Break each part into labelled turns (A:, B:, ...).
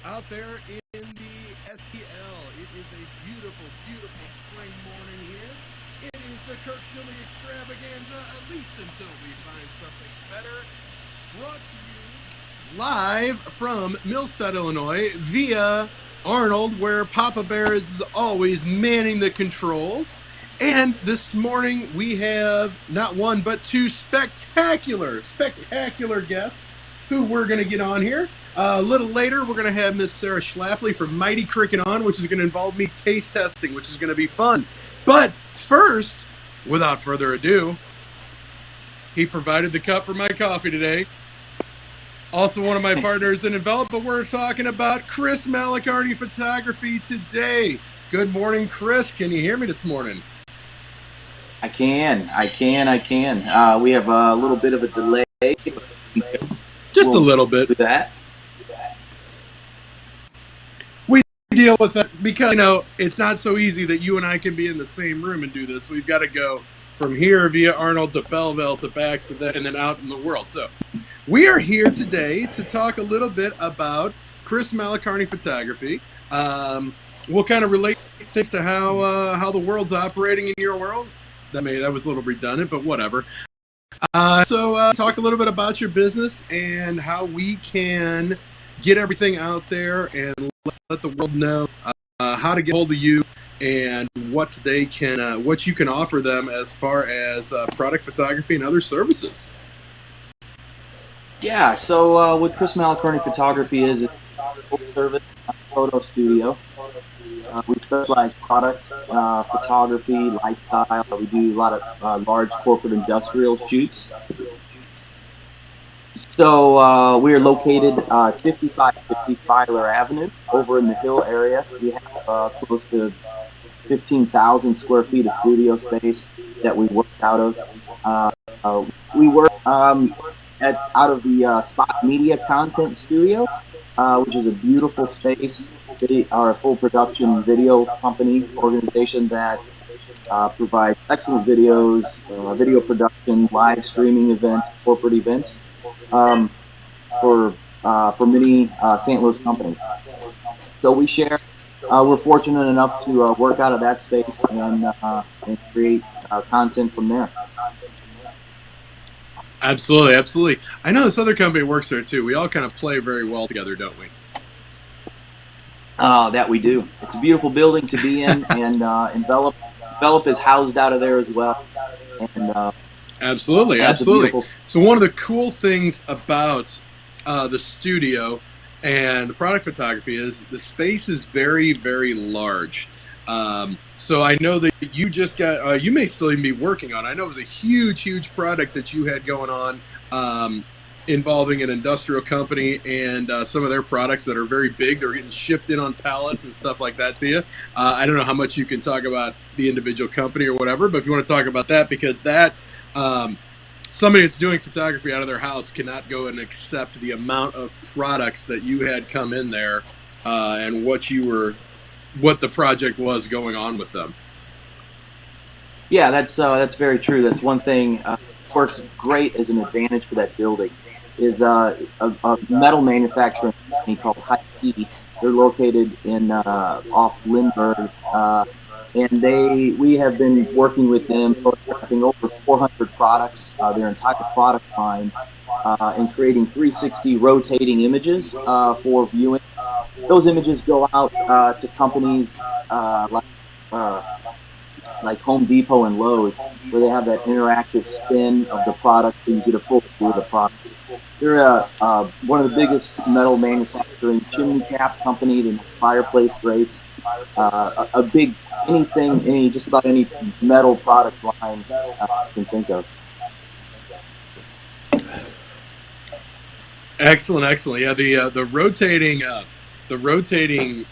A: out there in the STL. It is a beautiful, beautiful spring morning here. It is the Kirk Schilling Extravaganza, at least until we find something better. Brought to you live from Millstead, Illinois, via Arnold, where Papa Bear is always manning the controls. And this morning we have not one but two spectacular, spectacular guests who we're going to get on here. A little later, we're going to have Miss Sarah Schlafly from Mighty Cricket on, which is going to involve me taste testing, which is going to be fun. But first, without further ado, he provided the cup for my coffee today. Also one of my partners in Envelop, but we're talking about Chris Malacarney Photography today. Good morning, Chris. Can you hear me this morning?
B: I can. We have a little bit of a delay.
A: Just a little bit.
B: With that.
A: We deal with that because, it's not so easy that you and I can be in the same room and do this. We've got to go from here via Arnold to Belleville to back to that and then out in the world. So we are here today to talk a little bit about Chris Malacarney Photography. We'll kind of relate things to how the world's operating in your world. That was a little redundant, but whatever. So talk a little bit about your business and how we can get everything out there and let the world know how to get hold of you and what you can offer them as far as product photography and other services.
B: Yeah. So what Chris Malacarney Photography is a full service photo studio. We specialize product photography, lifestyle. We do a lot of large corporate industrial shoots. So we are located 5550 Filer Avenue over in the Hill area. We have close to 15,000 square feet of studio space that we work out of. We work out of the Spot Media Content Studio, which is a beautiful space. They are a full production video company organization that provides excellent videos, video production, live streaming events, corporate events for many St. Louis companies. So we share. We're fortunate enough to work out of that space and create content from there.
A: Absolutely. I know this other company works there too. We all kind of play very well together, don't we?
B: That we do. It's a beautiful building to be in, and Envelop is housed out of there as well. And
A: absolutely. So one of the cool things about the studio and the product photography is the space is very, very large. So I know that you just got, you may still even be working on, I know it was a huge product that you had going on involving an industrial company and some of their products that are very big. They're getting shipped in on pallets and stuff like that to you. I don't know how much you can talk about the individual company or whatever, but if you want to talk about that, because that somebody that's doing photography out of their house cannot go and accept the amount of products that you had come in there and what the project was going on with them.
B: Yeah, that's very true. That's one thing works great as an advantage for that building is a metal manufacturing company called High-Key. They're located in off Lindbergh, and we have been working with them, photographing over 400 products, their entire product line, and creating 360 rotating images for viewing. Those images go out to companies like Home Depot and Lowe's, where they have that interactive spin of the product, so you get a full view of the product. They're one of the biggest metal manufacturing chimney cap company. They make fireplace grates, just about any metal product line you can think of.
A: Excellent. Yeah, the rotating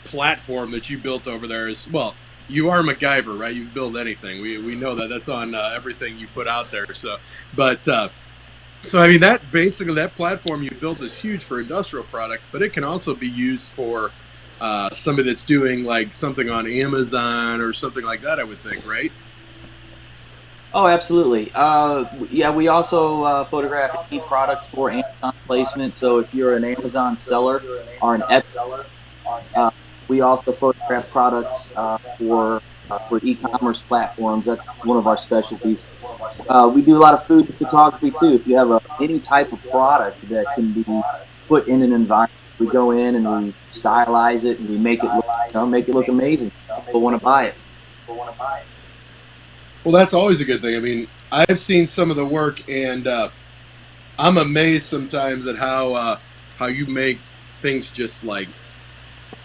A: platform that you built over there is, well, you are MacGyver, right? You build anything. We know that. That's on everything you put out there. So I mean, that platform you built is huge for industrial products, but it can also be used for somebody that's doing like something on Amazon or something like that, I would think, right?
B: Oh, absolutely. Yeah, we also photograph any products for Amazon placement. So if you're an Amazon seller or an Etsy, uh, we also photograph products for e-commerce platforms. That's one of our specialties. We do a lot of food photography too. If you have any type of product that can be put in an environment, we go in and we stylize it and we make it look amazing. People want to buy it.
A: Well, that's always a good thing. I mean, I've seen some of the work, and I'm amazed sometimes at how you make things just like,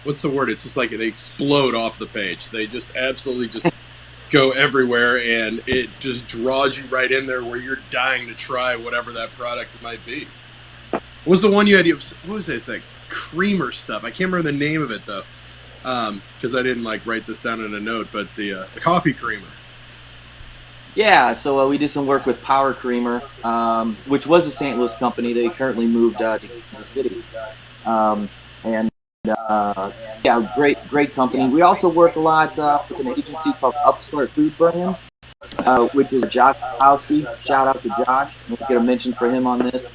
A: what's the word? It's just like they explode off the page. They just absolutely just go everywhere, and it just draws you right in there where you're dying to try whatever that product might be. What was the one you had? What was it? It's like creamer stuff. I can't remember the name of it though, because I didn't like write this down in a note. But the coffee creamer.
B: Yeah, so we did some work with Power Creamer, which was a St. Louis company. They currently moved to Kansas City. And yeah, great company. We also work a lot with an agency called Upstart Food Brands, which is Josh Kowski. Shout out to Josh. We'll get a mention for him on this.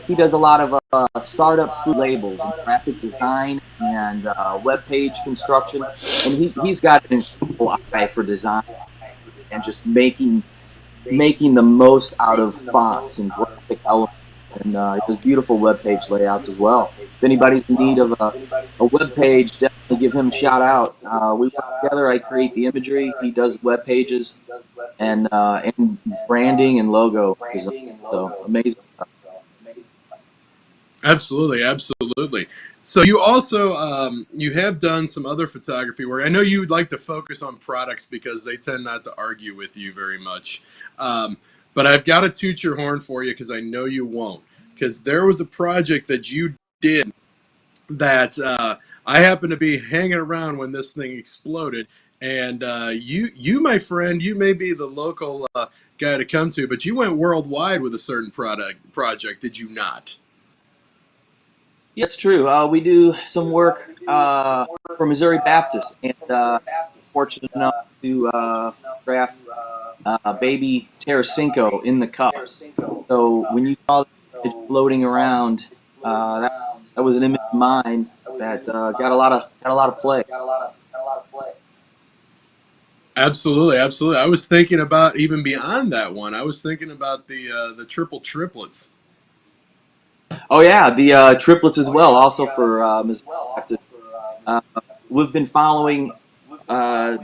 B: He does a lot of startup food labels and graphic design and web page construction. And he's got an incredible eye for design and just making the most out of fonts and graphic elements. And he does beautiful web page layouts as well. If anybody's in need of a web page, definitely give him a shout out. We work together. I create the imagery. He does web pages and branding and logo design. So amazing.
A: Absolutely, absolutely. So you also you have done some other photography work. I know you would like to focus on products because they tend not to argue with you very much. Um, but I've got to toot your horn for you because I know you won't. Because there was a project that you did that I happened to be hanging around when this thing exploded, and you, my friend, you may be the local guy to come to, but you went worldwide with a certain project, did you not?
B: Yeah, it's true. We do some work for Missouri Baptist, and fortunate enough to photograph baby Tarasenko in the cup. So when you saw the image floating around, that was an image of mine that got a lot of play.
A: Absolutely, absolutely. I was thinking about even beyond that one. I was thinking about the triple triplets.
B: Oh yeah, the triplets as well. Also for Missouri Baptist, uh, we've been following uh,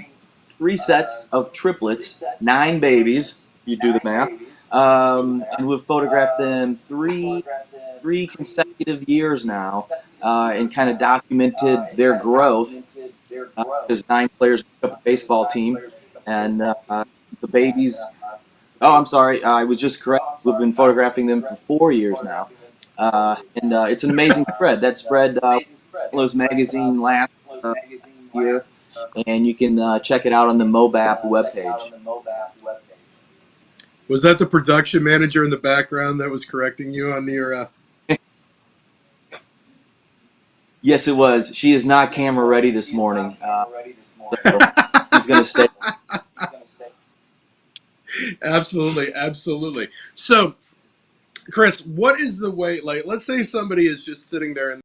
B: three sets of triplets, nine babies. You do the math, and we've photographed them three consecutive years now, and kind of documented their growth. Because nine players make up a baseball team, and the babies. Oh, I'm sorry, I was just correct. We've been photographing them for 4 years now, and it's an amazing spread. That spread was magazine last uh, year, and you can check it out on the Mobap webpage.
A: Was that the production manager in the background that was correcting you on your?
B: Yes, it was. She is not camera ready this morning, so she's going to stay.
A: Absolutely, absolutely. So, Chris, what is the way? Like, let's say somebody is just sitting there and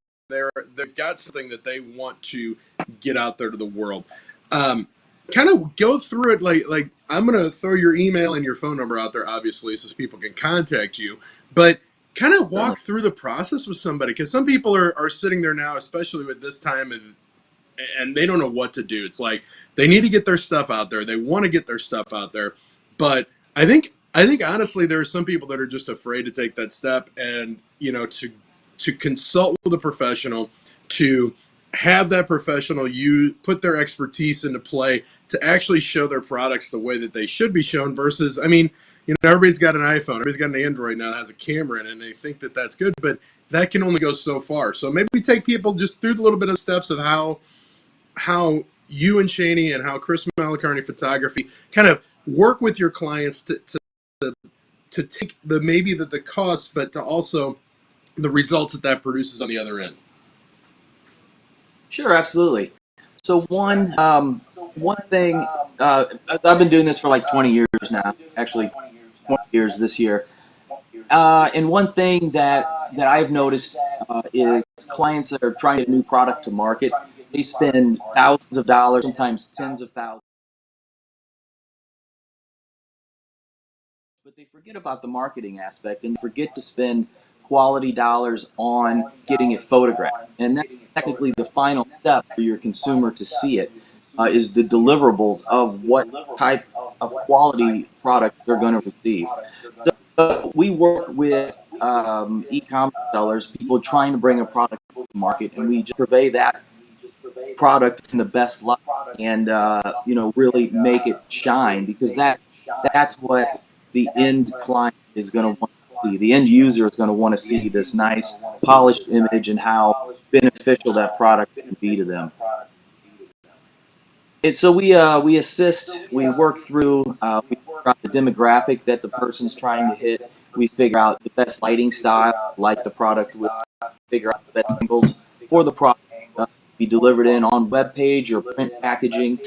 A: they've got something that they want to get out there to the world. Um, Kind of go through it. Like I'm gonna throw your email and your phone number out there, obviously, so people can contact you. But kind of
B: Certainly.
A: walk through the process with somebody because some people are sitting there now, especially with this time and they don't know what to do. It's like they need to get their stuff out there. They want to get their stuff out there, but I think honestly there are some people that are just afraid to take that step and to consult with a professional, to have that professional you put their expertise into play to actually show their products the way that they should be shown versus I mean everybody's got an iPhone, everybody's got an Android now that has a camera in it and they think that that's good, but that can only go so far. So maybe we take people just through the little bit of steps of how you and Shaney and how Chris Malacarney Photography kind of work with your clients to take the maybe the cost, but to also the results that produces on the other end.
B: Sure, absolutely. So one thing I've been doing this for like 20 years now. Actually, 20 years this year. And one thing that I've noticed is clients that are trying to get a new product to market, they spend thousands of dollars, sometimes tens of thousands, but they forget about the marketing aspect and forget to spend quality dollars on getting it photographed. And that's technically the final step for your consumer to see it, is the deliverables of what type of quality product they're going to receive. So we work with e-commerce sellers, people trying to bring a product to market, and we just purvey that product in the best light, and really make it shine, because that's what the end client is going to want to see. The end user is going to want to see this nice polished image and how beneficial that product can be to them. And so we assist, we work through, we figure out the demographic that the person's trying to hit. We figure out the best lighting style, light the product with, figure out the best angles for the product to be delivered in on web page or print packaging,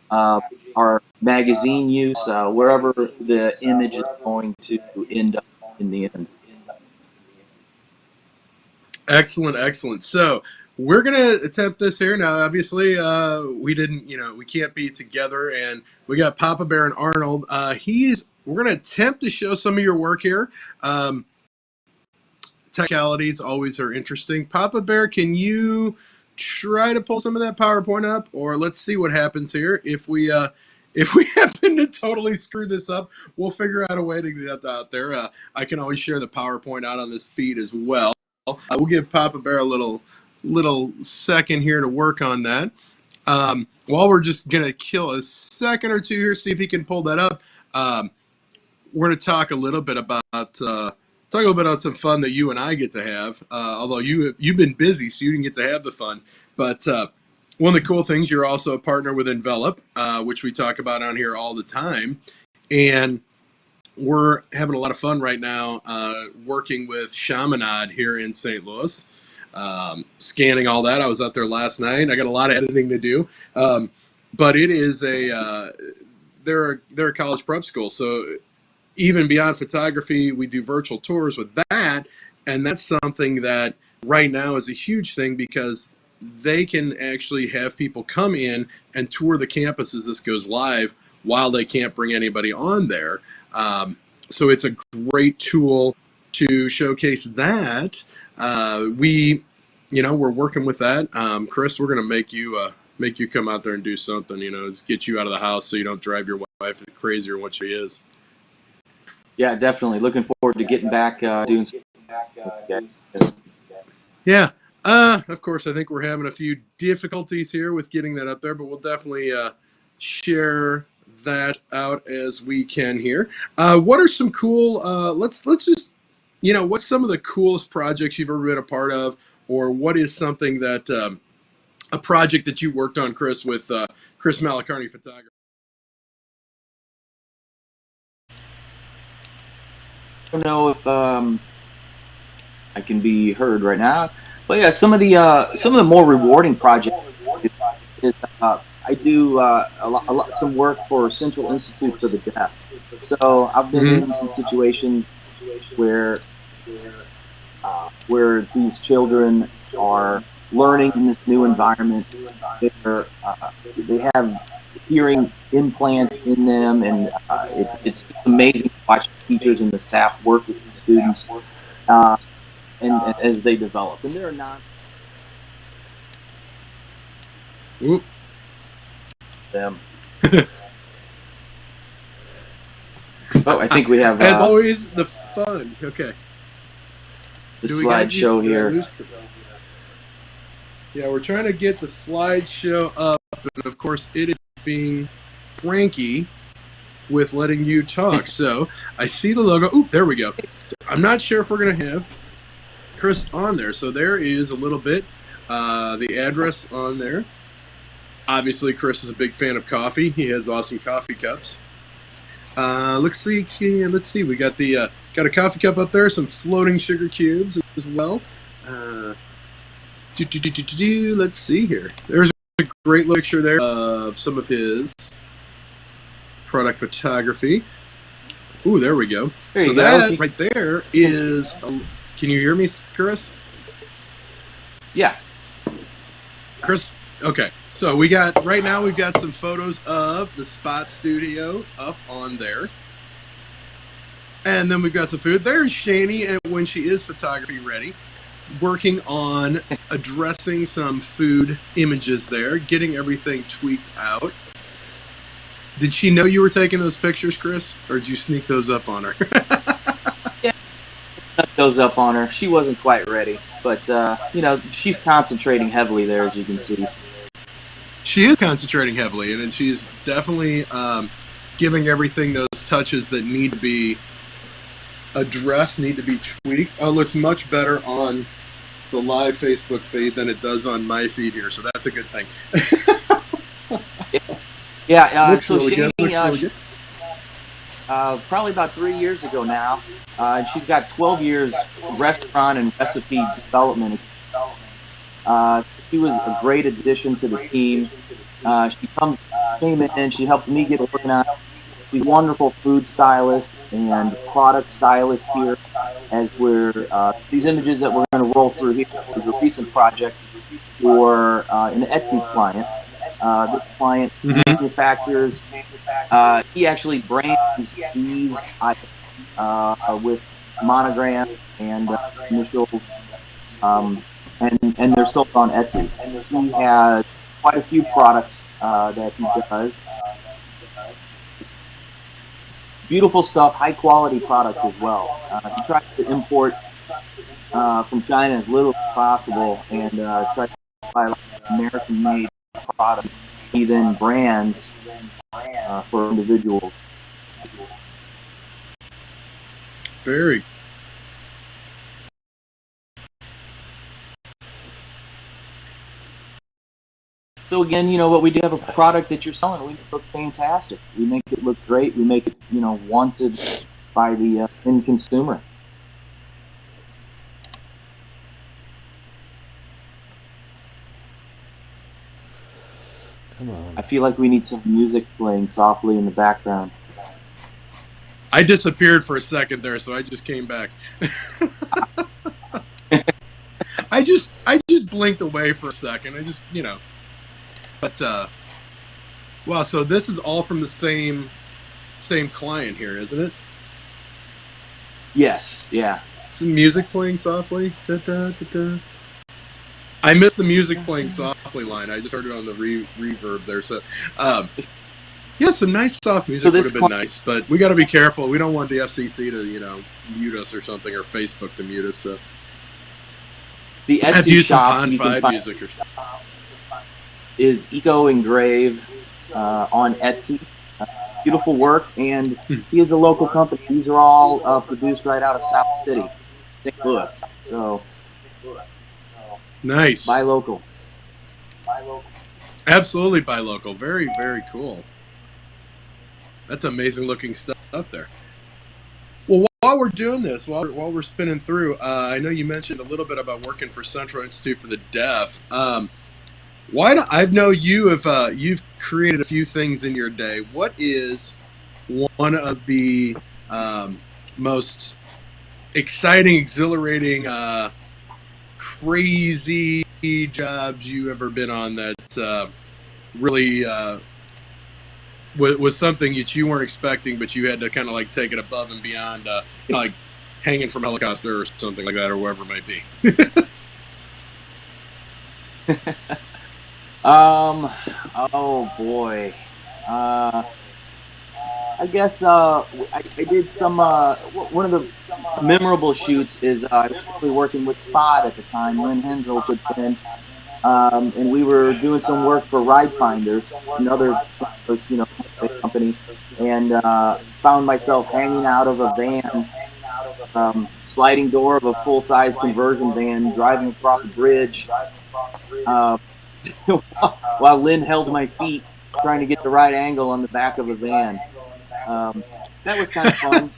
B: our magazine use, wherever the image is going to end up in the end.
A: Excellent, excellent. So we're gonna attempt this here now. Obviously, we didn't, we can't be together, and we got Papa Bear and Arnold. We're gonna attempt to show some of your work here. Technicalities always are interesting. Papa Bear, can you try to pull some of that PowerPoint up, or let's see what happens here. If we happen to totally screw this up, we'll figure out a way to get that out there. I can always share the PowerPoint out on this feed as well. We'll give Papa Bear a little second here to work on that. While we're just gonna kill a second or two here, see if he can pull that up. We're gonna talk a little bit about some fun that you and I get to have. Although you've been busy, so you didn't get to have the fun. But one of the cool things, you're also a partner with Envelop, which we talk about on here all the time, and we're having a lot of fun right now working with Chaminade here in St. Louis, scanning all that. I was out there last night. I got a lot of editing to do, but it is they're a college prep school, so even beyond photography, we do virtual tours with that, and that's something that right now is a huge thing, because they can actually have people come in and tour the campus as this goes live while they can't bring anybody on there. So it's a great tool to showcase that. We're working with that. Chris, we're going to make you come out there and do something, just get you out of the house so you don't drive your wife crazier than what she is.
B: Yeah, definitely. Looking forward to getting back doing something.
A: Yeah. Of course, I think we're having a few difficulties here with getting that up there, but we'll definitely share that out as we can here. What are some cool, let's just, what's some of the coolest projects you've ever been a part of, or what is something that, a project that you worked on, Chris, with Chris Malacarney Photography?
B: I don't know if I can be heard right now, but yeah, some of the more rewarding projects is I do some work for Central Institute for the Deaf. So I've been in some situations where these children are learning in this new environment. They have hearing implants in them, and it's amazing to watch the teachers and the staff work with the students and as they develop. And they're not them. Oh, I think we have
A: as always the fun. Okay.
B: The slideshow here.
A: Yeah, we're trying to get the slideshow up, and of course it is being cranky with letting you talk. So I see the logo. Ooh, there we go. So I'm not sure if we're going to have Chris on there. So there is a little bit, the address on there. Obviously, Chris is a big fan of coffee. He has awesome coffee cups. Let's see. We got got a coffee cup up there, some floating sugar cubes as well. Let's see here. There's a great picture there of some of his product photography. Ooh, there we go.
B: There
A: so
B: you go.
A: That right there is. Can you hear me, Chris?
B: Yeah.
A: Chris. Okay. So we've got some photos of the Spot Studio up on there. And then we've got some food. There's Shani, and when she is photography ready, working on addressing some food images there, getting everything tweaked out. Did she know you were taking those pictures, Chris? Or did you sneak those up on her?
B: Yeah, snuck those up on her. She wasn't quite ready. But, she's concentrating heavily there, as you can see.
A: She is concentrating heavily, and she's definitely giving everything those touches that need to be addressed, need to be tweaked. Oh, it looks much better on the live Facebook feed than it does on my feed here, so that's a good thing.
B: So Shani, probably about 3 years ago now, and she's got 12 years restaurant and recipe development. She was a great addition to the team. She came in, she helped me get organized. She's a wonderful food stylist and product stylist here. As we're these images that we're going to roll through here is a recent project for an Etsy client. This client manufactures. He actually brands these items with monogram and initials, and they're sold on Etsy. He has quite a few products that he does. Beautiful stuff, high quality products as well. He tries to import from China as little as possible and try to buy American made products. He then brands for individuals.
A: Very.
B: So again, what we do have a product that you're selling. We make it look fantastic. We make it look great. We make it, wanted by the end consumer.
C: Come on.
B: I feel like we need some music playing softly in the background.
A: I disappeared for a second there, so I just came back. I just blinked away for a second. But wow, so this is all from the same client here, isn't it?
B: Yes, yeah.
A: Some music playing softly. Da, da, da, da. I missed the music playing softly line. I just heard it on the reverb there. So, some nice soft music would have been nice, but we got to be careful. We don't want the FCC to, mute us or something, or Facebook to mute us. So,
B: the Etsy shop
A: you can find music or
B: is Eco Engrave on Etsy. Beautiful work, and he is a local company. These are all produced right out of South City, St. Louis. So
A: nice.
B: Buy local.
A: Absolutely buy local. Very, very cool. That's amazing looking stuff there. Well, while we're doing this, while we're spinning through, I know you mentioned a little bit about working for Central Institute for the Deaf. I know you've created a few things in your day. What is one of the most exciting, exhilarating, crazy jobs you ever been on that really was something that you weren't expecting, but you had to kind of like take it above and beyond, like hanging from a helicopter or something like that, or wherever it might be?
B: Oh boy. I guess I did some. One of the memorable shoots is I was actually working with Spot at the time. Lynn Hensel put in, and we were doing some work for Ride Finders, another company, and found myself hanging out of a van, sliding door of a full-size conversion van, driving across a bridge. While Lynn held my feet, trying to get the right angle on the back of a van. That was kind of fun.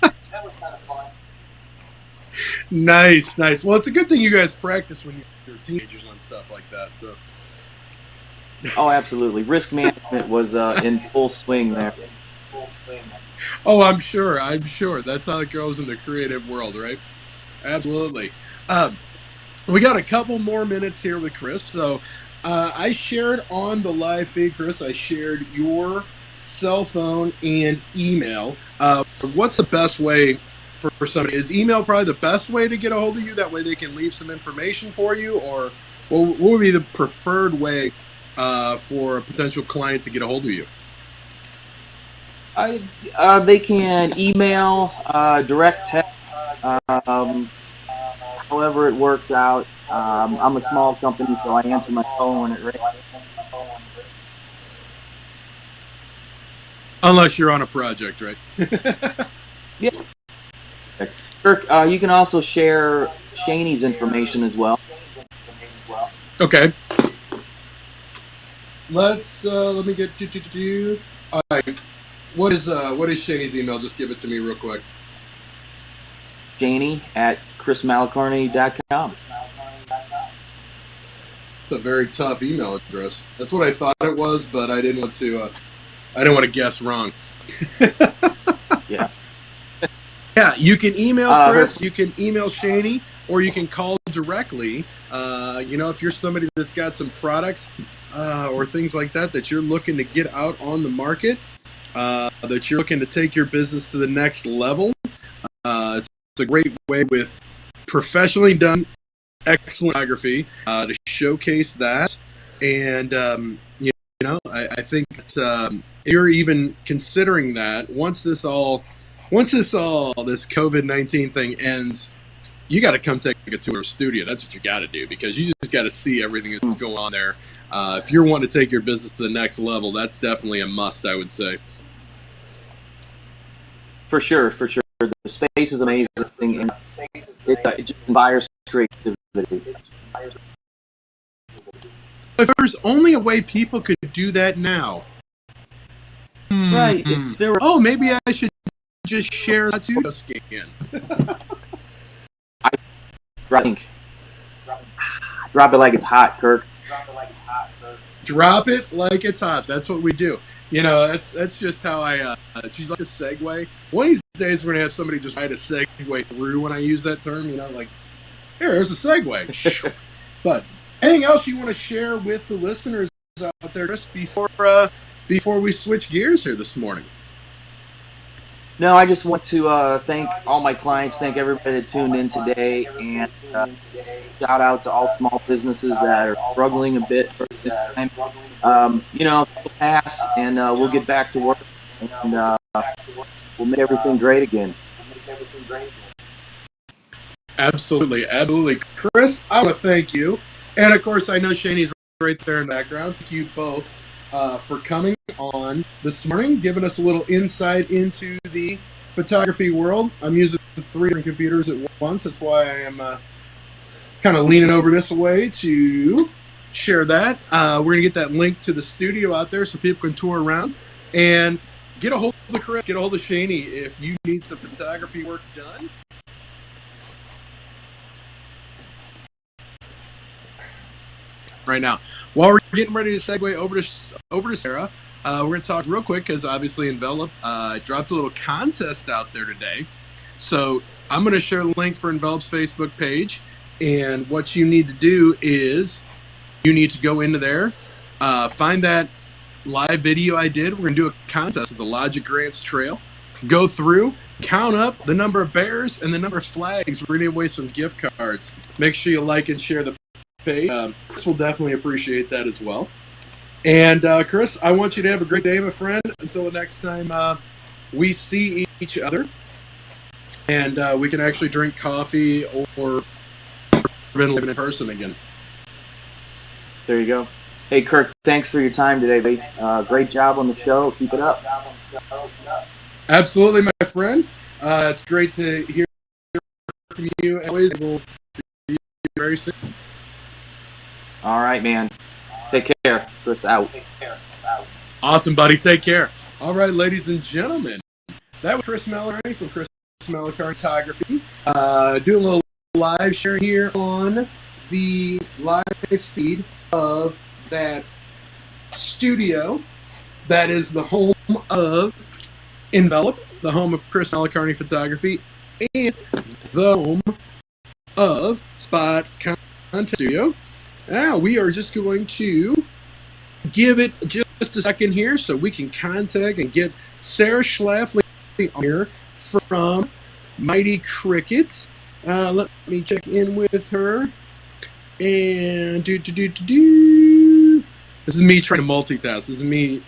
A: Nice. Well, it's a good thing you guys practice when you're teenagers on stuff like that. So.
B: Oh, absolutely. Risk management was in full swing there.
A: Oh, I'm sure. I'm sure. That's how it goes in the creative world, right? Absolutely. Um, we got a couple more minutes here with Chris. So I shared on the live feed, Chris, I shared your cell phone and email. What's the best way for somebody? Is email probably the best way to get a hold of you? That way they can leave some information for you? Or what would be the preferred way for a potential client to get a hold of you?
B: They can email, direct text, um, however it works out. I'm a small company, so I answer my phone when it rings.
A: Unless you're on a project, right?
B: Yeah. Kirk, you can also share Shaney's information as well.
A: Okay. Let me get all right. What is Shaney's email? Just give it to me real quick.
B: Shaney at chrismalicarney.com.
A: It's a very tough email address. That's what I thought it was, but I didn't want to guess wrong.
B: Yeah.
A: Yeah, you can email Chris, you can email Shaney, or you can call directly. If you're somebody that's got some products or things like that you're looking to get out on the market, that you're looking to take your business to the next level, it's a great way with professionally done, excellent photography to showcase that. And I think that, you're even considering that once this COVID-19 thing ends, you got to come take a tour of studio. That's what you got to do, because you just got to see everything that's going on there. If you're wanting to take your business to the next level, that's definitely a must, I would say.
B: For sure. The space is amazing, and it just inspires creativity.
A: If there's only a way people could do that now.
B: Right. If there were,
A: maybe I should just share that studio scan.
B: I think. Drop it like it's hot, Kirk.
A: Drop it like it's hot. That's what we do. That's just how I. Do you like a segue? One of these days, we're gonna have somebody just write a segue through when I use that term. Like, here's a segue. But anything else you want to share with the listeners out there, just before we switch gears here this morning?
B: No, I just want to thank all my clients, thank everybody that tuned in today, and shout out to all small businesses that are struggling a bit for this time. It'll pass, and we'll get back to work, and we'll make everything great again.
A: Absolutely. Chris, I want to thank you. And of course, I know Shaney's right there in the background. Thank you both for coming on this morning, giving us a little insight into the photography world. I'm using 3 different computers at once. That's why I am kind of leaning over this way to share that. We're going to get that link to the studio out there so people can tour around and get a hold of Chris, get a hold of Shaney if you need some photography work done. Right now, while we're getting ready to segue over to Sarah, we're going to talk real quick, because obviously Envelop dropped a little contest out there today. So I'm going to share the link for Envelop's Facebook page, and what you need to do is you need to go into there, find that live video I did. We're going to do a contest with the Logic Grants Trail. Go through, count up the number of bears and the number of flags. We're going to give away some gift cards. Make sure you like and share the page. Chris will definitely appreciate that as well. And Chris, I want you to have a great day, my friend. Until the next time we see each other, and we can actually drink coffee or live in person again.
B: There you go. Hey, Kirk, thanks for your time today, buddy. Great job on the show. Keep it up.
A: Absolutely, my friend. It's great to hear from you. Always, we'll see you very soon.
B: All right, man. Take care. Chris out.
A: Awesome, buddy. Take care. All right, ladies and gentlemen. That was Chris Mallory from Chris Mallory Photography. Doing a little live sharing here on the live feed of that studio that is the home of Envelope, the home of Chris Malacarney Photography, and the home of Spot Content Studio. Now, we are just going to give it just a second here so we can contact and get Sarah Schlafly on here from Mighty Crickets. Let me check in with her. And This is me trying to multitask. This is me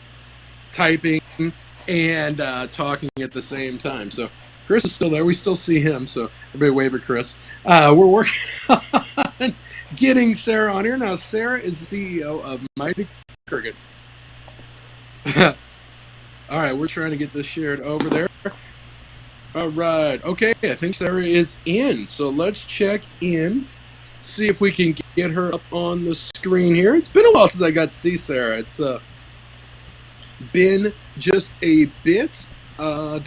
A: typing and talking at the same time. So Chris is still there. We still see him. So everybody wave at Chris. We're working on getting Sarah on here. Now, Sarah is the CEO of Mighty Cricket. All right, we're trying to get this shared over there. All right. Okay, I think Sarah is in. So let's check in. See if we can get her up on the screen here. It's been a while since I got to see Sarah. It's been just a bit. We're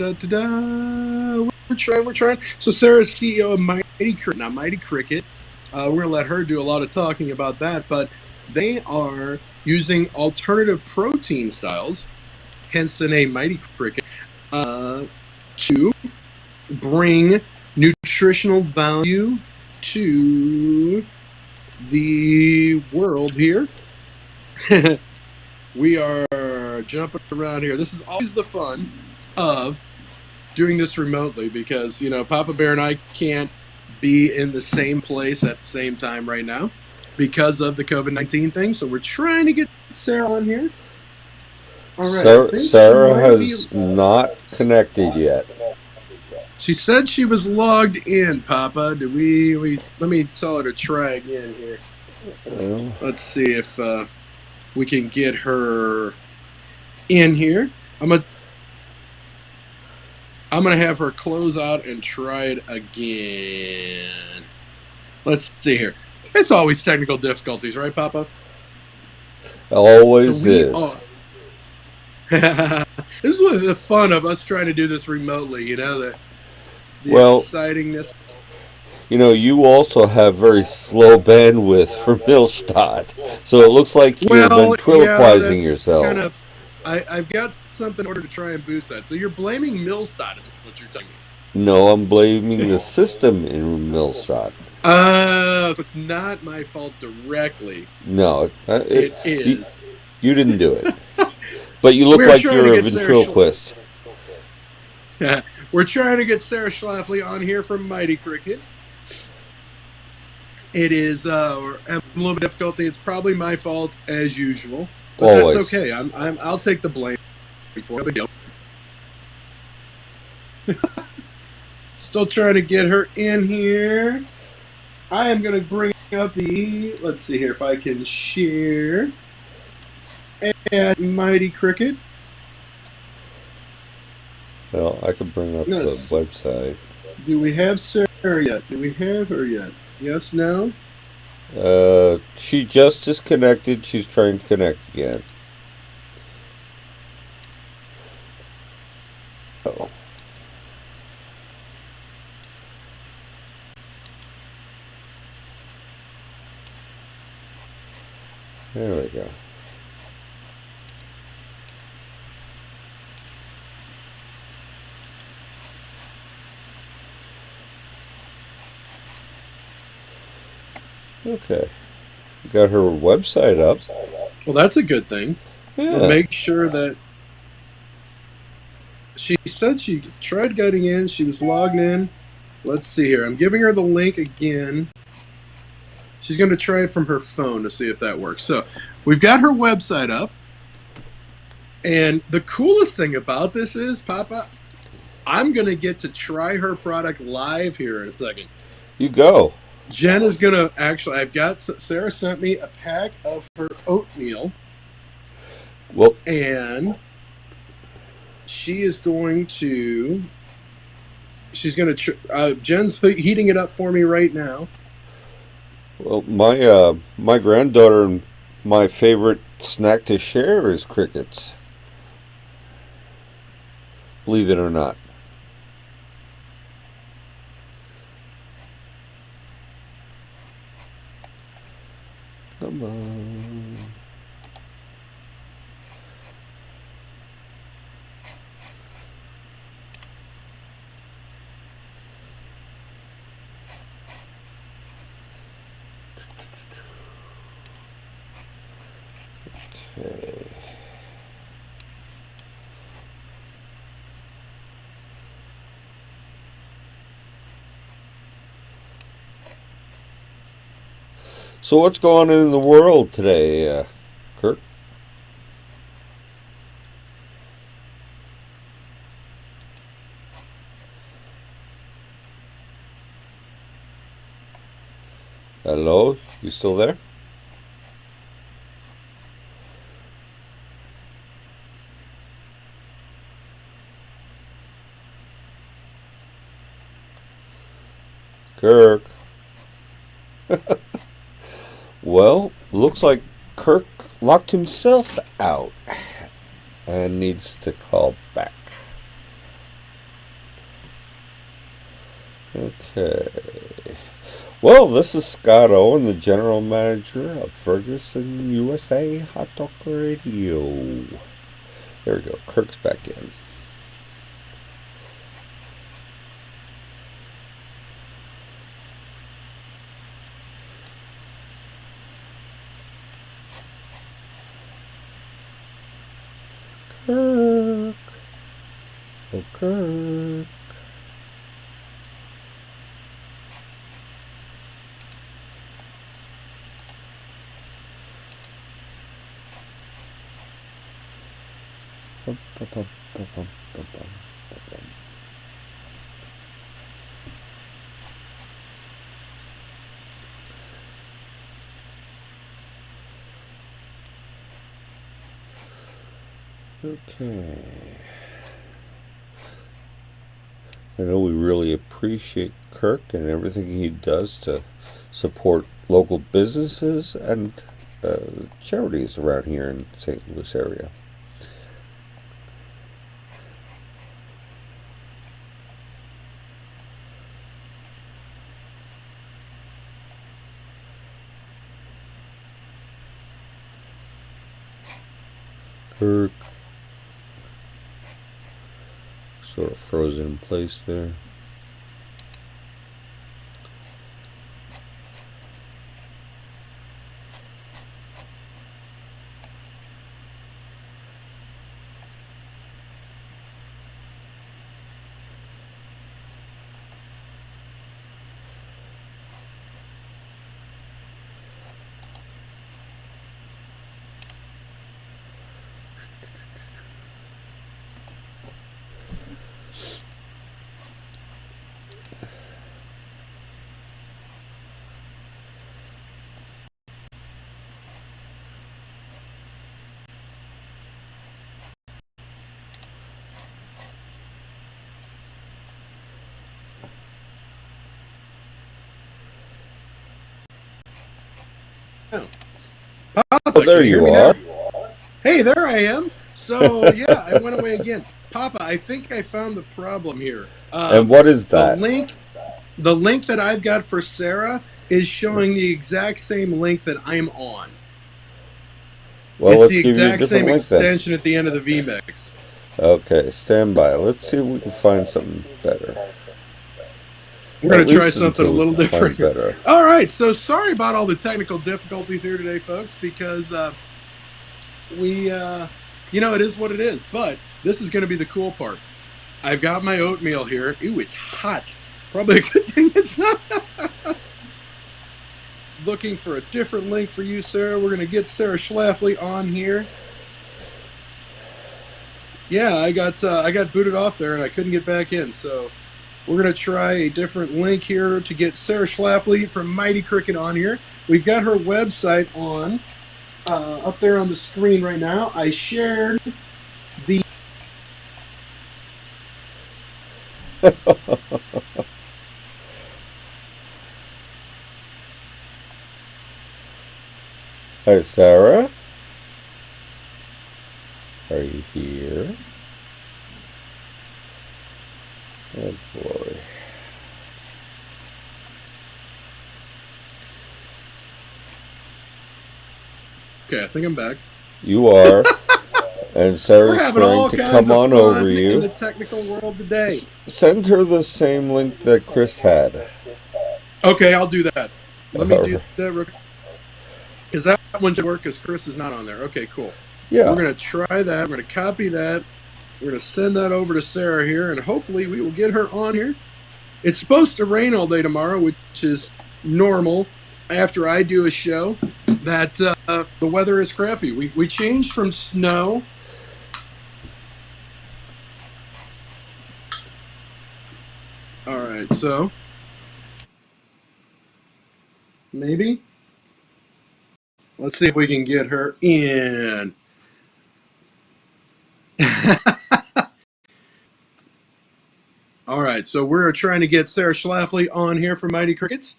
A: trying. So Sarah's CEO of Mighty Cricket. Now, Mighty Cricket, we're going to let her do a lot of talking about that, but they are using alternative protein styles, hence the name Mighty Cricket, to bring nutritional value to the world here. We are jumping around here. This is always the fun of doing this remotely because, you know, Papa Bear and I can't be in the same place at the same time right now because of the COVID-19 thing. So we're trying to get Sarah on here. All right.
C: Sarah has not connected yet.
A: She said she was logged in, Papa. Did we let me tell her to try again here. Let's see if we can get her in here. I'm gonna have her close out and try it again. Let's see here. It's always technical difficulties, right, Papa?
C: Always is.
A: This is what the fun of us trying to do this remotely, you know, the excitingness.
C: You know, you also have very slow bandwidth for Millstadt, so it looks like you've been ventriloquizing yourself.
A: Kind of, I've got something in order to try and boost that. So you're blaming Millstadt is what you're telling me.
C: No, I'm blaming the system in Millstadt.
A: So it's not my fault directly.
C: No,
A: it is.
C: You didn't do it. But you look like you're a ventriloquist.
A: We're trying to get Sarah Schlafly on here from Mighty Cricket. It is we're having a little bit of difficulty. It's probably my fault as usual, but
C: Always.
A: That's okay. I'll take the blame for it. Still trying to get her in here. I am going to bring up the. Let's see here if I can share at Mighty Cricket.
C: Well, I could bring up the website.
A: Do we have Sarah yet? Do we have her yet? Yes, no?
C: She just disconnected. She's trying to connect again. Oh. There we go. Okay. Got her website up.
A: Well, that's a good thing.
C: Yeah.
A: We'll make sure that she said she tried getting in. She was logged in. Let's see here. I'm giving her the link again. She's going to try it from her phone to see if that works. So we've got her website up. And the coolest thing about this is, Papa, I'm going to get to try her product live here in a second.
C: You go.
A: Jen is going to actually, Sarah sent me a pack of her oatmeal.
C: Well,
A: and she's going to, Jen's heating it up for me right now.
C: Well, my granddaughter and my favorite snack to share is crickets. Believe it or not. Come on. Okay. So what's going on in the world today, Kirk? Hello? You still there? Kirk? Well, looks like Kirk locked himself out and needs to call back. Okay. Well, this is Scott Owen, the general manager of Ferguson USA Hot Dog Radio. There we go. Kirk's back in. Kirk. Oh, Kirk. Bum, bum, bum, bum, bum, bum, bum, bum. Okay. I know we really appreciate Kirk and everything he does to support local businesses and charities around here in St. Louis area. Kirk. Sort of frozen in place there.
A: Papa,
C: Oh, there
A: can you hear
C: you
A: me
C: are.
A: now? Hey, there I am. So yeah, I went away again. Papa, I think I found the problem here.
C: And what is that?
A: The link that I've got for Sarah is showing the exact same link that I'm on.
C: Well,
A: It's
C: let's
A: the
C: give you a
A: exact
C: different
A: same
C: link then.
A: extension at the end of the vMix.
C: Okay, stand by. Let's see if we can find something better.
A: We're going
C: At
A: to try
C: least
A: something a
C: until we
A: little
C: can find
A: different.
C: better.
A: All right, so sorry about all the technical difficulties here today, folks, because it is what it is. But this is going to be the cool part. I've got my oatmeal here. Ooh, it's hot. Probably a good thing it's not. Looking for a different link for you, Sarah. We're going to get Sarah Schlafly on here. Yeah, I got booted off there and I couldn't get back in, so we're going to try a different link here to get Sarah Schlafly from Mighty Cricket on here. We've got her website on up there on the screen right now. I shared the
C: Hi, Sarah. Are you here? Oh boy.
A: Okay, I think I'm back.
C: You are. And Sarah's
A: We're having all
C: trying to
A: kinds
C: come
A: of
C: on
A: fun
C: over
A: in
C: you.
A: the technical world today.
C: Send her the same link that Chris had.
A: Okay, I'll do that. Let me do that real quick. Is that one should work because Chris is not on there. Okay, cool. We're
C: Yeah.
A: going to try that. We're going to copy that. We're going to send that over to Sarah here, and hopefully we will get her on here. It's supposed to rain all day tomorrow, which is normal after I do a show. That the weather is crappy. We changed from snow. All right, so maybe let's see if we can get her in. All right, so we're trying to get Sarah Schlafly on here from Mighty Crickets.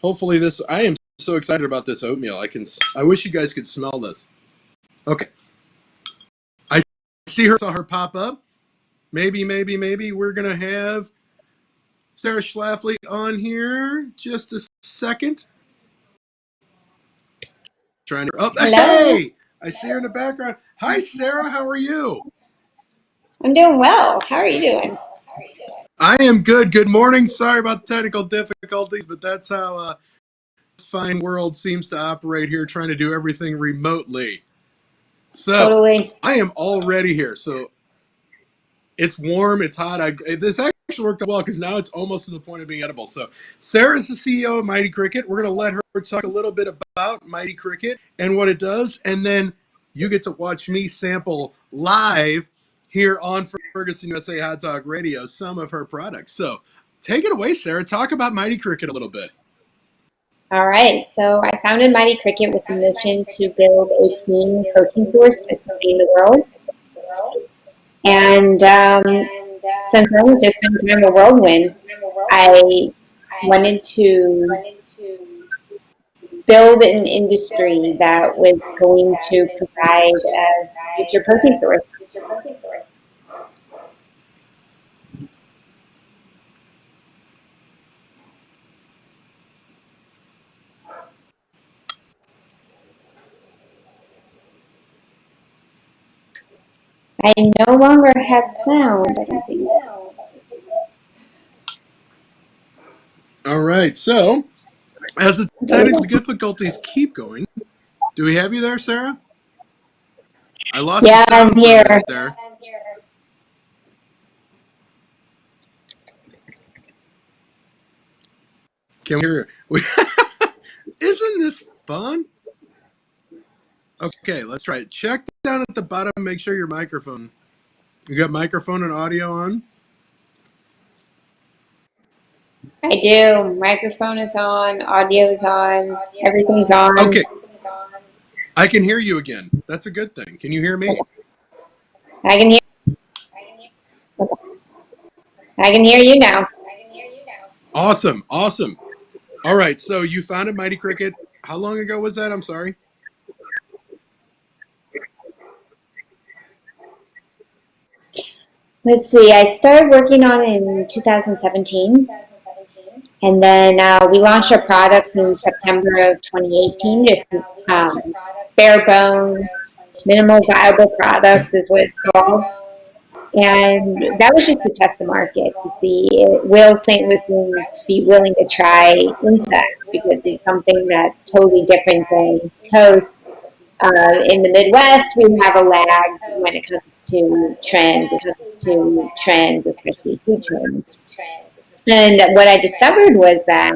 A: Hopefully this. I am so excited about this oatmeal. I wish you guys could smell this. Okay, I saw her pop up. Maybe we're gonna have Sarah Schlafly on here. Just a second. Trying to. Oh,
D: Hello.
A: hey! I see her in the background. Hi, Sarah. How are you?
D: I'm doing well. How are you doing?
A: I am good. Good morning. Sorry about the technical difficulties, but that's how this fine world seems to operate here, trying to do everything remotely. So
D: Totally.
A: I am already here. So it's warm. It's hot. This actually worked out well because now it's almost to the point of being edible. So Sarah is the CEO of Mighty Cricket. We're going to let her talk a little bit about Mighty Cricket and what it does, and then you get to watch me sample live here on Ferguson USA Hot Talk Radio some of her products. So take it away, Sarah. Talk about Mighty Cricket a little bit.
D: All right. So I founded Mighty Cricket with the mission to build a clean protein source to sustain the world. And since then, it's just been kind of a whirlwind. I wanted to build an industry that was going to provide a future protein source. I no longer have sound. I don't think.
A: All right. So as the
D: There we
A: technical
D: go.
A: difficulties keep going, do we have you there, Sarah? I lost the
D: Yeah, I'm
A: sound for a
D: here.
A: minute there. Can we hear you? Isn't this fun? Okay, let's try it. Check down at the bottom. Make sure your microphone. You got microphone and audio on?
D: I do. Microphone is on, audio is on, everything's on.
A: Okay, I can hear you again. That's a good thing. Can you hear me?
D: I can hear. I can hear you now.
A: Awesome, awesome. All right, so you founded Mighty Cricket. How long ago was that? I'm sorry.
D: Let's see. I started working on it in 2017, and then we launched our products in September of 2018. Just bare bones, minimal viable products is what it's called. And that was just to test the market to see will St. Louisans be willing to try insects because it's something that's totally different than coast. In the Midwest, we have a lag when it comes to trends, especially food trends. And what I discovered was that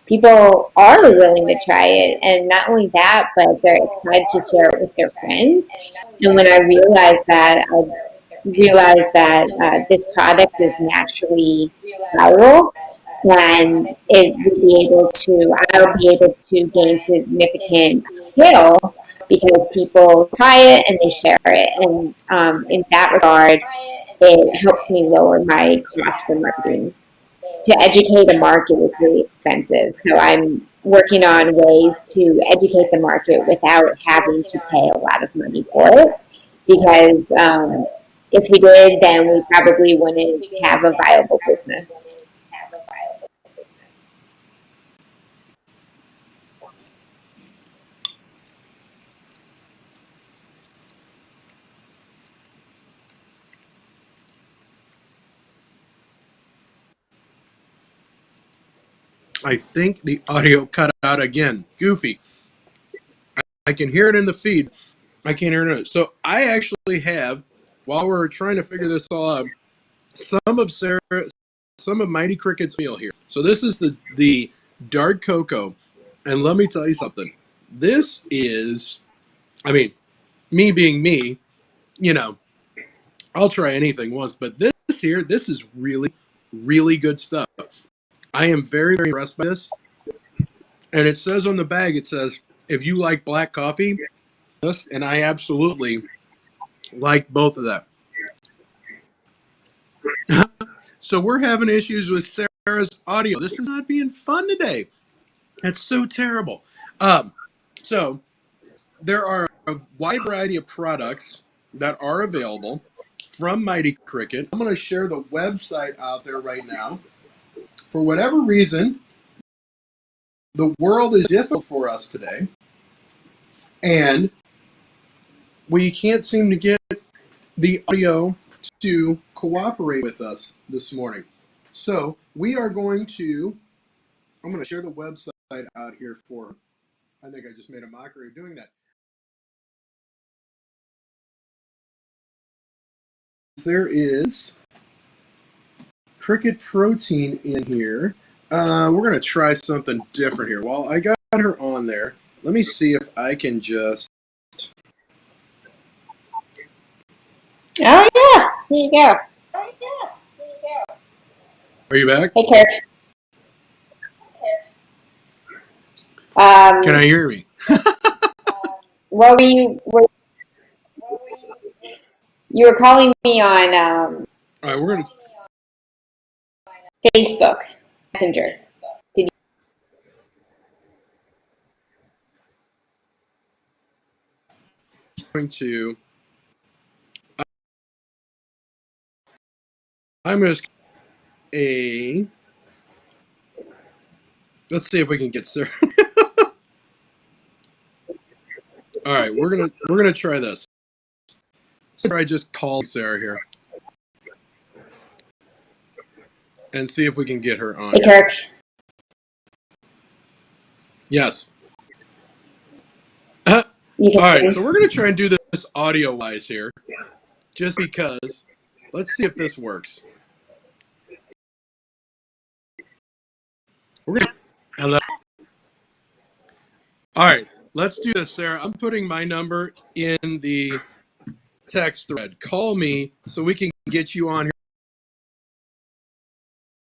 D: people are willing to try it, and not only that, but they're excited to share it with their friends. And when I realized that this product is naturally viral, and I'll be able to gain significant scale because people try it and they share it. And in that regard, it helps me lower my cost for marketing. To educate a market is really expensive. So I'm working on ways to educate the market without having to pay a lot of money for it. Because if we did, then we probably wouldn't have a viable business.
A: I think the audio cut out again. Goofy. I can hear it in the feed. I can't hear it. So I actually have, while we're trying to figure this all out, some of Mighty Cricket's meal here. So this is the dark cocoa, and let me tell you something. This is, I mean, me being me, you know, I'll try anything once, but this is really, really good stuff. I am very, very impressed by this. And it says on the bag, it says, if you like black coffee, and I absolutely like both of that. So we're having issues with Sarah's audio. This is not being fun today. That's so terrible. So there are a wide variety of products that are available from Mighty Cricket. I'm going to share the website out there right now. For whatever reason, the world is difficult for us today, and we can't seem to get the audio to cooperate with us this morning. So we are going to, I'm going to share the website out here for, I think I just made a mockery of doing that. There is cricket protein in here. We're going to try something different here. While I got her on there, let me see if I can just.
D: Oh, yeah. Here you go.
A: Are you back?
D: Hey, Kirk.
A: Can I hear me?
D: What were you? You were calling me on
A: All right, we're going to.
D: Facebook Messenger. Did
A: Going to. I'm going to. Let's see if we can get Sarah. All right, we're gonna try this. I just called Sarah here and see if we can get her on.
D: Hey, Kirk.
A: Yes. All right, so we're gonna try and do this audio wise here, just because. Let's see if this works. We're gonna. Hello. All right, let's do this, Sarah. I'm putting my number in the text thread. Call me so we can get you on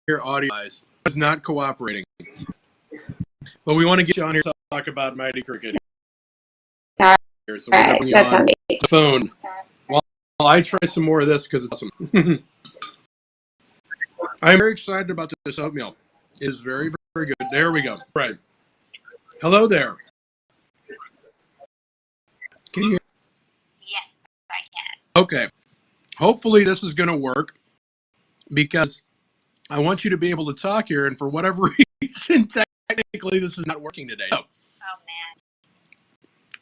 A: here audio wise. It's not cooperating, but we want to get you on here to talk about Mighty Cricket here. So we're gonna bring you on the phone while I try some more of this because it's awesome. I'm very excited about this oatmeal. It is very, very good. There we go. Right. Hello there. Can you hear?
E: Yes, I can.
A: Okay. Hopefully this is going to work because I want you to be able to talk here, and for whatever reason, technically this is not working today. So,
E: Oh, man.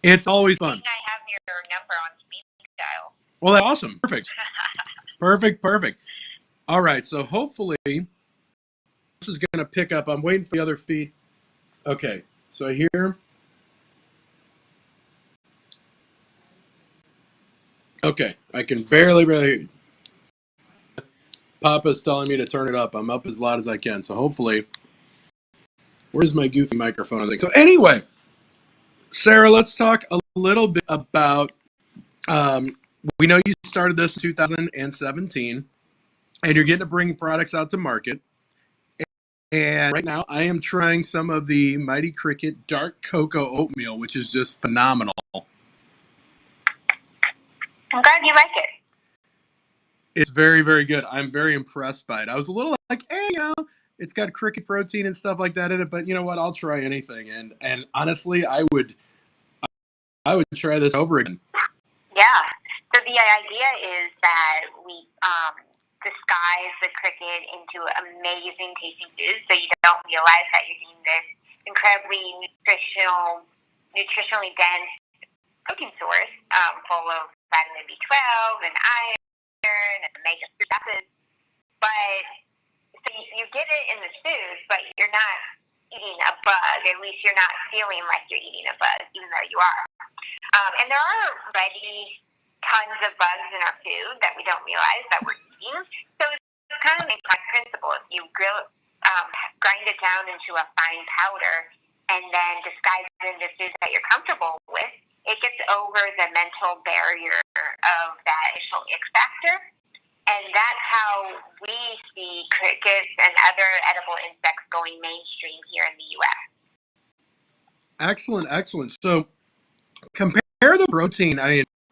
A: it's always fun.
E: I have your number on speed dial.
A: Well, that's awesome. Perfect. Perfect. All right. So hopefully this is going to pick up. I'm waiting for the other feed. Okay. So here. Okay. I can barely. Papa's telling me to turn it up. I'm up as loud as I can. So hopefully. Where's my goofy microphone? So anyway, Sarah, let's talk a little bit about. We know you started this in 2017, and you're getting to bring products out to market. And right now, I am trying some of the Mighty Cricket Dark Cocoa Oatmeal, which is just phenomenal.
E: I'm glad you like it.
A: It's very, very good. I'm very impressed by it. I was a little like, hey, it's got cricket protein and stuff like that in it, but you know what? I'll try anything. And honestly, I would try this over again.
E: Yeah. So the idea is that we disguise the cricket into amazing tasting foods, so you don't realize that you're eating this incredibly nutritionally dense protein source full of vitamin B12 and iron and omega-3 acids. But so you get it in the food, but you're not eating a bug. At least you're not feeling like you're eating a bug, even though you are. And there are already tons of bugs in our food that we don't realize that we're eating. So it's kind of like principle. If you grind it down into a fine powder and then disguise it into foods that you're comfortable with, it gets over the mental barrier of that initial ick factor. And that's how we see crickets and other edible insects going mainstream here in the U.S.
A: Excellent, excellent. So compare the protein.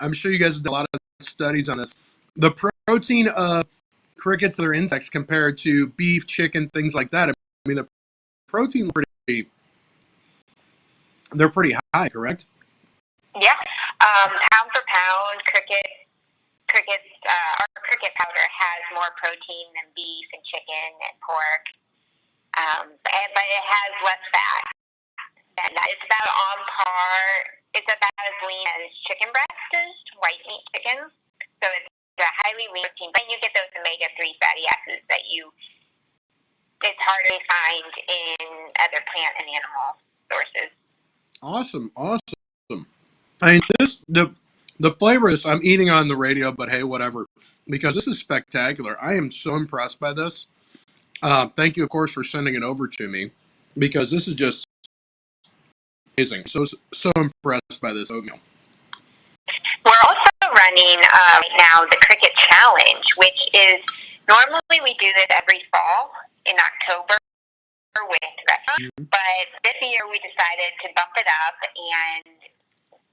A: I'm sure you guys have done a lot of studies on this. The protein of crickets or insects compared to beef, chicken, things like that. I mean, the protein they're pretty high, correct?
E: Yeah. Pound for pound, our cricket powder has more protein than beef and chicken and pork, but it has less fat. And it's about on par. It's about as lean as chicken breast is, white meat chicken. So it's a highly lean protein. But you get those omega-3 fatty acids that it's hard to find in other plant and animal sources.
A: Awesome, awesome. I mean, the flavor is, I'm eating on the radio, but hey, whatever, because this is spectacular. I am so impressed by this. Thank you, of course, for sending it over to me, because this is just amazing. So impressed by this oatmeal.
E: We're also running right now the Cricket Challenge, which is normally we do this every fall in October with restaurants, but this year we decided to bump it up and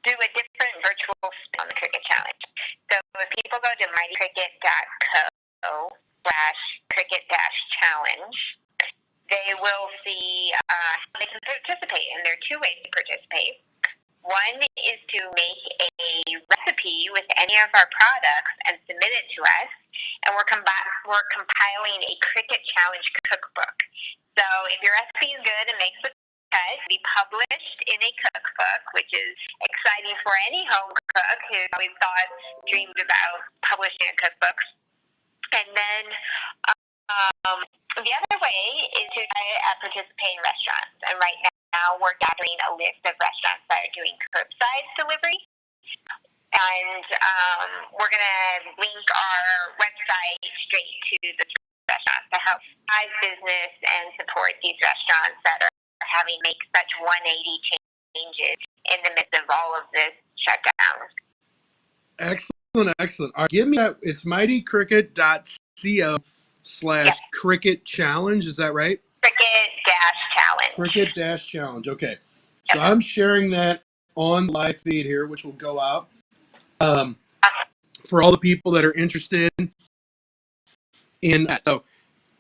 E: do a different virtual spin on the Cricket Challenge. So if people go to mightycricket.co/cricket-challenge, they will see how they can participate, and there are two ways to participate. One is to make a recipe with any of our products and submit it to us, and we're compiling a Cricket Challenge cookbook. So if your recipe is good and makes the cut, it'll be published in a cookbook, which is exciting for any home cook who always dreamed about publishing a cookbook. And then the other way is to participate in restaurants. And right now we're gathering a list of restaurants that are doing curbside delivery. And we're going to link our website straight to the restaurants to help drive business and support these restaurants that are having to make such 180 changes in the midst of all of this shutdown.
A: Excellent, excellent. All right, give me that. It's mightycricket.co/cricket challenge. Is that right?
E: Cricket-challenge.
A: Cricket-challenge. Okay. So I'm sharing that on the live feed here, which will go out for all the people that are interested in that. So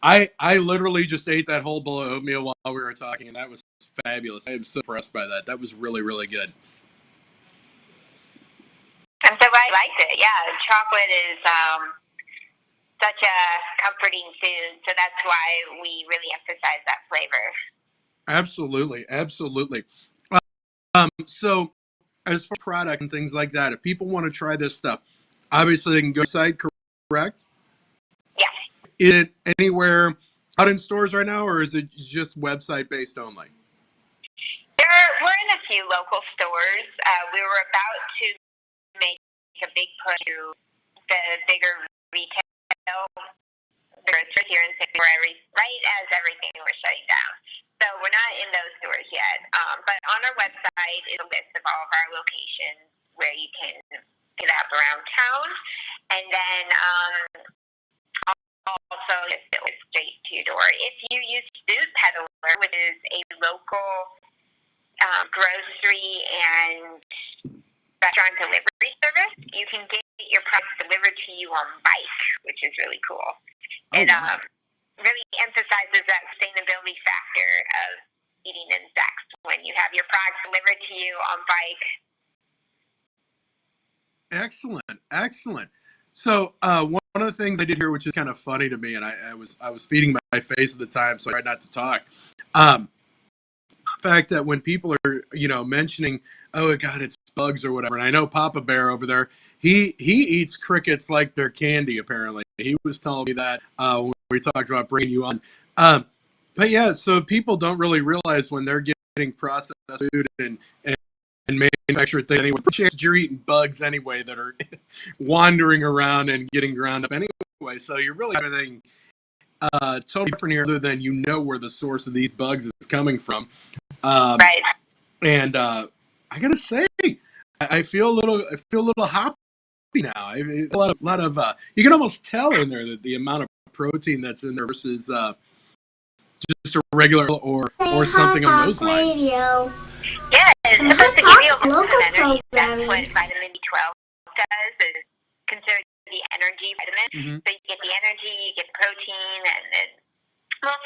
A: I literally just ate that whole bowl of oatmeal while we were talking, and that was fabulous. I am so impressed by that. That was really, really good.
E: I'm so glad you liked it. Yeah, chocolate is such a comforting food, so that's why we really emphasize that flavor.
A: Absolutely, absolutely. So as for product and things like that, if people want to try this stuff, obviously they can go outside, correct?
E: Yes.
A: Is it anywhere out in stores right now, or is it just website based only?
E: We're in a few local stores. We were about to make a big push to the bigger retail stores here in St. Louis, right as everything was shutting down. So we're not in those stores yet. But on our website is a list of all of our locations where you can pick it up around town. And then also it's straight to your door. If you use Food Peddler, which is a local grocery and restaurant delivery service, you can get your products delivered to you on bike, which is really cool. It really emphasizes that sustainability factor of eating insects when you have your products delivered to you on bike.
A: Excellent, excellent. So one of the things I did here, which is kind of funny to me, and I was feeding my face at the time, so I tried not to talk. Fact that when people are mentioning, oh God, it's bugs or whatever, and I know Papa Bear over there, he eats crickets like they're candy. Apparently, he was telling me that when we talked about bringing you on. But yeah, so people don't really realize when they're getting processed food and manufacture things anyway. Chance you're eating bugs anyway that are wandering around and getting ground up anyway. So you're really everything totally different here, other than you know where the source of these bugs is coming from.
E: Right.
A: And I gotta say, I feel a little hoppy now. A lot of you can almost tell in there that the amount of protein that's in there versus just a regular or something on those lines.
E: Yeah, it's supposed to give you a lot of energy. That's what vitamin B12 does. Is considered the energy vitamin.
A: Mm-hmm.
E: So you get the energy, you get the protein, and it will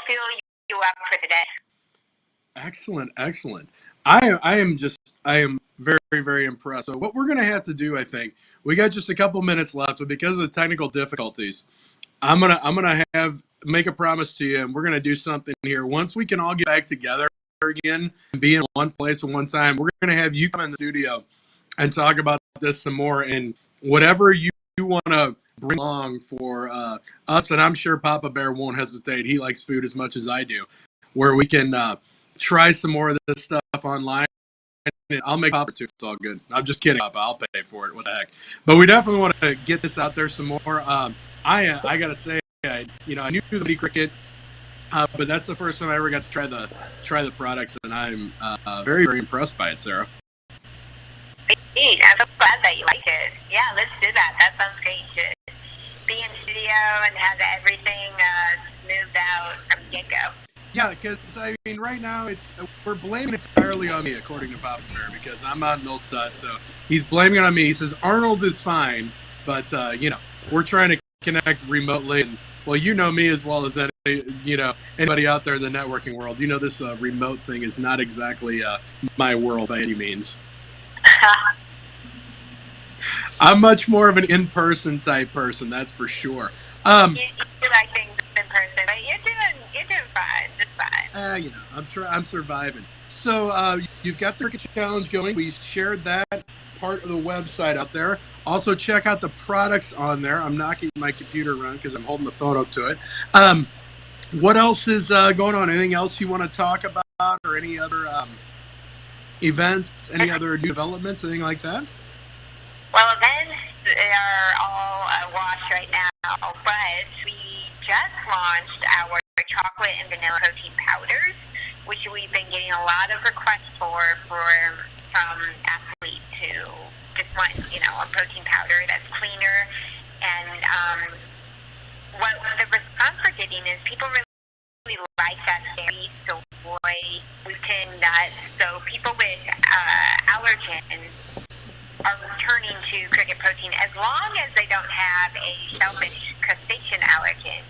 E: fuel you up for the day.
A: Excellent. I am very, very impressed. So what we're gonna have to do, I think, we got just a couple minutes left, but because of the technical difficulties, I'm gonna make a promise to you, and we're gonna do something here. Once we can all get back together again and be in one place at one time, we're gonna have you come in the studio and talk about this some more, and whatever you want to bring along for us. And I'm sure Papa Bear won't hesitate. He likes food as much as I do, where we can try some more of this stuff online. I'll make Papa too. It's all good. I'm just kidding, Papa. I'll pay for it. What the heck? But we definitely want to get this out there some more. I gotta say, I knew the mini cricket, but that's the first time I ever got to try the products, and I'm very, very impressed by it, Sarah.
E: I'm so glad that you liked it. Yeah, let's do that. That sounds great. To be in studio and have everything smoothed out from the get-go.
A: Yeah, because I mean, right now we're blaming it entirely on me, according to Papa Bear, because I'm out in Millstadt, so he's blaming it on me. He says Arnold is fine, but we're trying to connect remotely, and well, you know me as well as anybody out there in the networking world. You know this remote thing is not exactly my world by any means. I'm much more of an in-person type person, that's for sure.
E: You like things in person, but you're doing fine, just fine.
A: I'm surviving. So you've got the Cricket Challenge going. We shared that part of the website out there. Also check out the products on there. I'm knocking my computer around because I'm holding the phone up to it. What else is going on? Anything else you want to talk about, or any other events, any other new developments, anything like that?
E: Well, events are all awash right now, but we just launched our chocolate and vanilla protein powders, which we've been getting a lot of requests from athletes who just want, a protein powder that's cleaner. And what the response we're getting is people really like that dairy, soy, gluten, nuts. So people with allergens are turning to cricket protein as long as they don't have a shellfish crustacean allergen,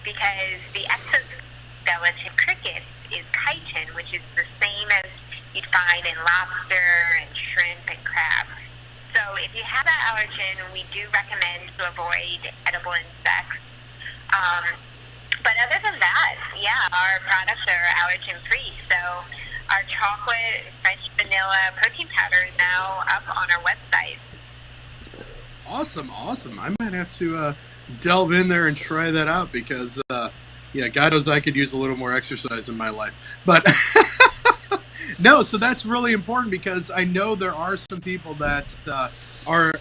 E: because the exoskeleton cricket is chitin, which is the same as you'd find in lobster and shrimp and crab. So if you have that allergen, we do recommend to avoid edible insects. But other than that, yeah, our products are allergen-free. So our chocolate, French vanilla protein powder is now up on our website.
A: Awesome. I might have to delve in there and try that out because, God knows I could use a little more exercise in my life. But no, so that's really important because I know there are some people that are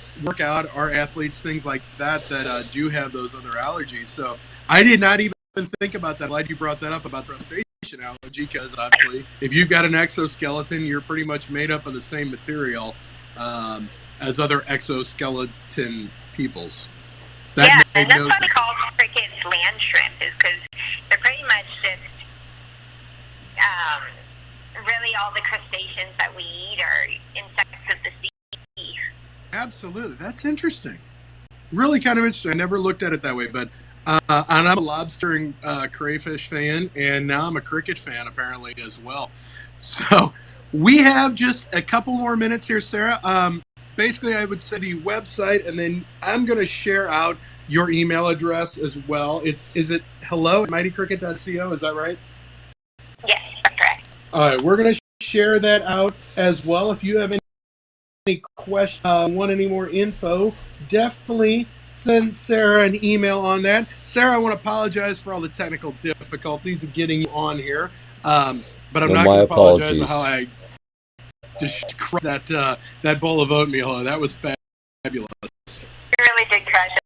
A: athletes, things like that do have those other allergies. So I did not even think about that. Glad you brought that up about crustacean allergy, because obviously if you've got an exoskeleton, you're pretty much made up of the same material as other exoskeleton peoples.
E: And that's why we call crickets land shrimp, is because they're pretty much just really all the crustaceans that we eat are insects of the sea.
A: Absolutely. That's interesting. Really kind of interesting. I never looked at it that way, but and I'm a lobster and crayfish fan, and now I'm a cricket fan apparently as well. So we have just a couple more minutes here, Sarah. Basically, I would say the website, and then I'm going to share out your email address as well. Is it hello@mightycricket.co? Is that right?
E: Yes, that's correct.
A: All right, we're going to share that out as well. If you have any questions, want any more info, definitely send Sarah an email on that. Sarah, I want to apologize for all the technical difficulties of getting you on here, but I'm not going to apologize for how I that bowl of oatmeal. That was fabulous.
E: You really did crush it.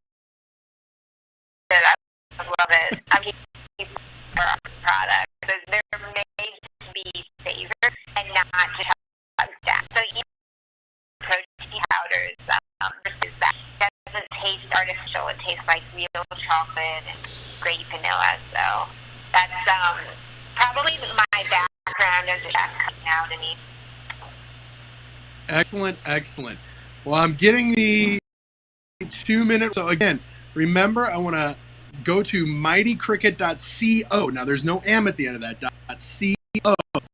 E: I love it. I'm keeping our product. They're made to be savored and not to have that. So even protein powders versus that doesn't taste artificial. It tastes like real chocolate and great vanilla. So that's probably my background as a chef coming out and eating.
A: Excellent, excellent. Well, I'm getting the 2 minutes. So again, remember, I want to go to mightycricket.co. Now, there's no M at the end of that.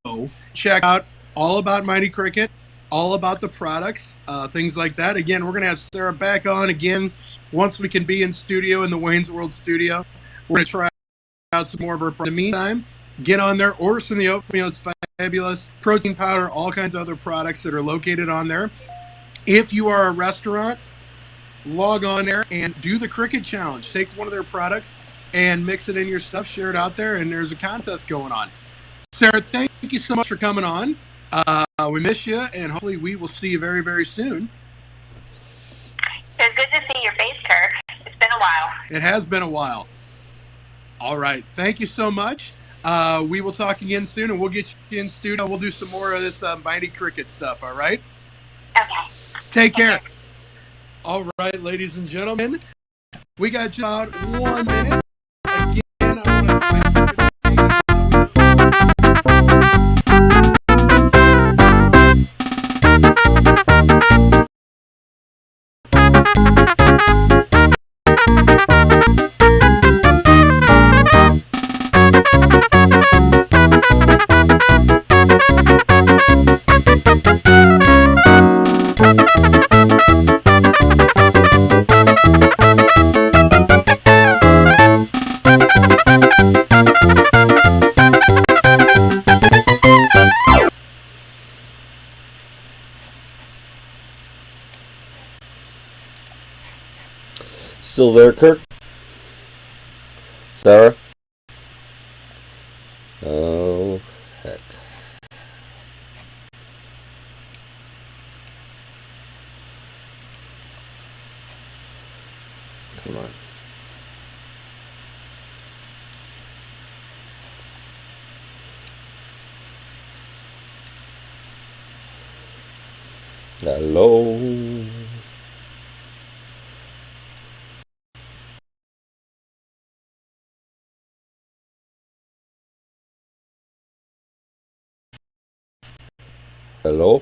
A: .co. Check out all about Mighty Cricket, all about the products, things like that. Again, we're going to have Sarah back on again once we can be in studio in the Wayne's World studio. We're going to try out some more of her. In the meantime, get on there, order some of the oatmeal. It's fabulous. Protein powder, all kinds of other products that are located on there. If you are a restaurant, log on there and do the Cricket Challenge. Take one of their products and mix it in your stuff, share it out there, and there's a contest going on. Sarah, thank you so much for coming on. We miss you, and hopefully we will see you very, very soon.
E: It's good to see your face, Kirk. It's been a while.
A: It has been a while. All right. Thank you so much. We will talk again soon, and we'll get you in studio. We'll do some more of this Mighty Cricket stuff, all right?
E: Okay.
A: Take care. All right, ladies and gentlemen. We got about 1 minute. Again, I want to
C: Still there, Kirk? Sarah? Oh, heck. Come on. Hello? Hello?